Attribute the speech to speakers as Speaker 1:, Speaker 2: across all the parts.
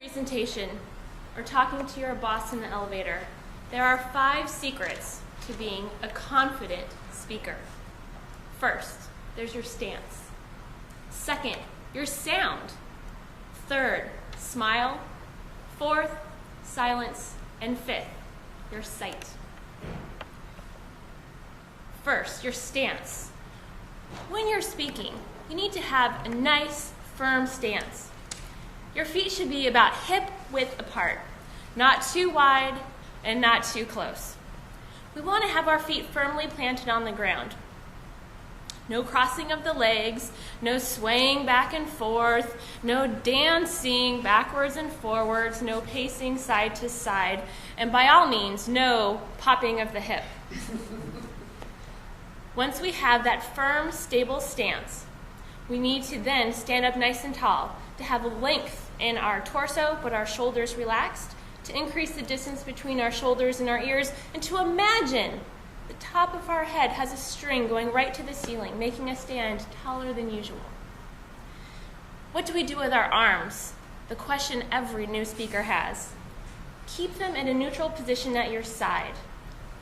Speaker 1: Presentation or talking to your boss in the elevator, there are 5 secrets to being a confident speaker. First, there's your stance. Second, your sound. Third, smile. Fourth, silence. And fifth, your sight. First, your stance. When you're speaking, you need to have a nice, firm stance. Your feet should be about hip width apart, not too wide and not too close. We want to have our feet firmly planted on the ground. No crossing of the legs, no swaying back and forth, no dancing backwards and forwards, no pacing side to side, and by all means, no popping of the hip. Once we have that firm, stable stance, we need to then stand up nice and tall to have a length in our torso, but our shoulders relaxed, to increase the distance between our shoulders and our ears, and to imagine the top of our head has a string going right to the ceiling, making us stand taller than usual. What do we do with our arms? The question every new speaker has. Keep them in a neutral position at your side.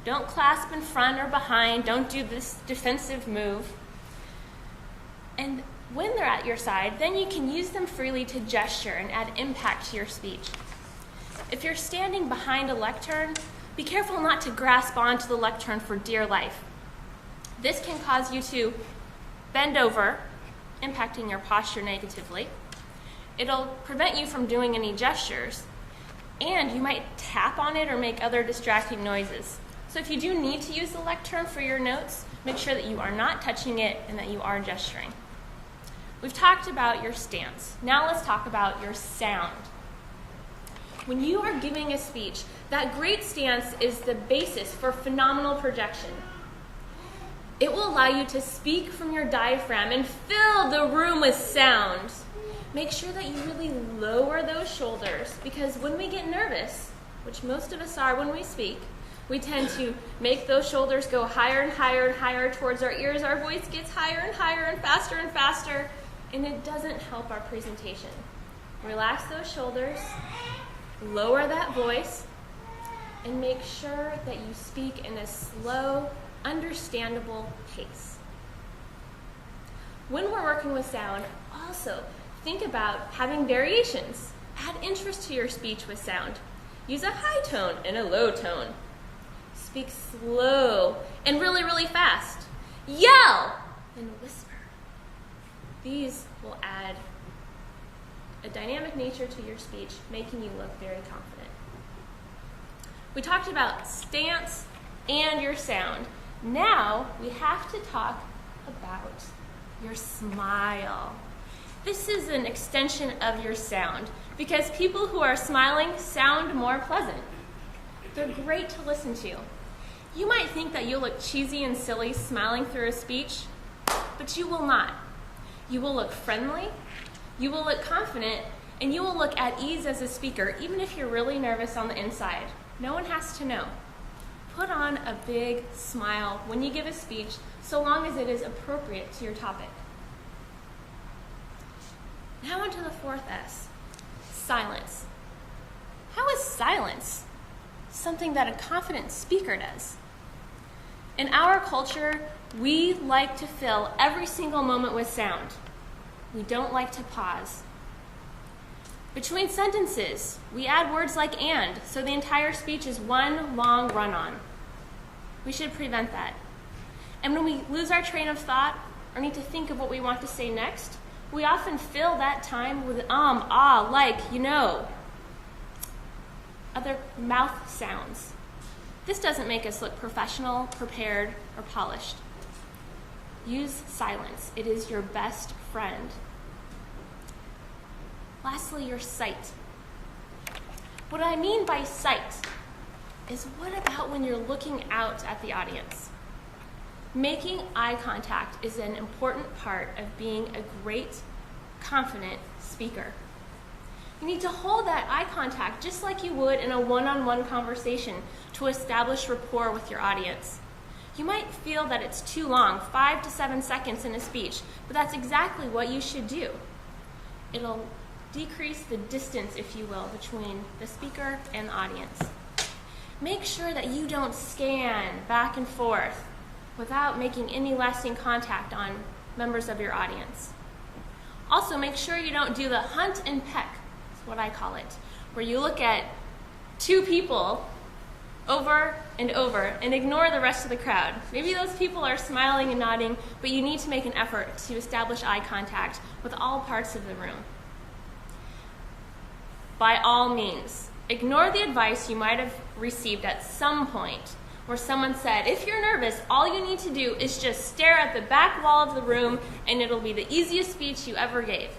Speaker 1: Don't clasp in front or behind. Don't do this defensive move. And when they're at your side, then you can use them freely to gesture and add impact to your speech. If you're standing behind a lectern, be careful not to grasp onto the lectern for dear life. This can cause you to bend over, impacting your posture negatively. It'll prevent you from doing any gestures, and you might tap on it or make other distracting noises. So if you do need to use the lectern for your notes, make sure that you are not touching it and that you are gesturing. We've talked about your stance. Now let's talk about your sound. When you are giving a speech, that great stance is the basis for phenomenal projection. It will allow you to speak from your diaphragm and fill the room with sound. Make sure that you really lower those shoulders, because when we get nervous, which most of us are when we speak, we tend to make those shoulders go higher and higher and higher towards our ears. Our voice gets higher and higher and faster, and it doesn't help our presentation. Relax those shoulders, lower that voice, and make sure that you speak in a slow, understandable pace. When we're working with sound, also think about having variations. Add interest to your speech with sound. Use a high tone and a low tone. Speak slow and really, really fast. Yell and whisper. These will add a dynamic nature to your speech, making you look very confident. We talked about stance and your sound. Now we have to talk about your smile. This is an extension of your sound, because people who are smiling sound more pleasant. They're great to listen to. You might think that you'll look cheesy and silly smiling through a speech, but you will not. You will look friendly, you will look confident, and you will look at ease as a speaker, even if you're really nervous on the inside. No one has to know. Put on a big smile when you give a speech, so long as it is appropriate to your topic. Now on to the 4th S, silence. How is silence something that a confident speaker does? In our culture, we like to fill every single moment with sound. We don't like to pause. Between sentences, we add words like and, so the entire speech is one long run-on. We should prevent that. And when we lose our train of thought or need to think of what we want to say next, we often fill that time with like, you know, other mouth sounds. This doesn't make us look professional, prepared, or polished. Use silence. It is your best friend. Lastly, your sight. What I mean by sight is, what about when you're looking out at the audience? Making eye contact is an important part of being a great, confident speaker. You need to hold that eye contact just like you would in a one-on-one conversation to establish rapport with your audience. You might feel that it's too long, 5 to 7 seconds in a speech, but that's exactly what you should do. It'll decrease the distance, if you will, between the speaker and the audience. Make sure that you don't scan back and forth without making any lasting contact on members of your audience. Also, make sure you don't do the hunt and peck, is what I call it, where you look at two people over and over and ignore the rest of the crowd. Maybe those people are smiling and nodding, but you need to make an effort to establish eye contact with all parts of the room. By all means, ignore the advice you might have received at some point where someone said, if you're nervous, all you need to do is just stare at the back wall of the room and it'll be the easiest speech you ever gave.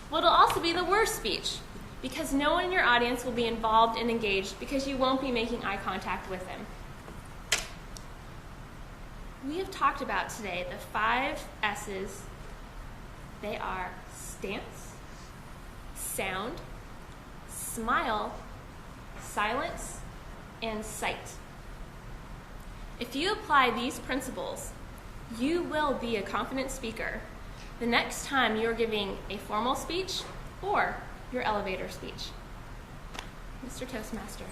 Speaker 1: Well, it'll also be the worst speech because no one in your audience will be involved and engaged because you won't be making eye contact with them. We have talked about today the 5 S's. They are stance, sound, smile, silence, and sight. If you apply these principles, you will be a confident speaker the next time you're giving a formal speech or your elevator speech. Mr. Toastmaster.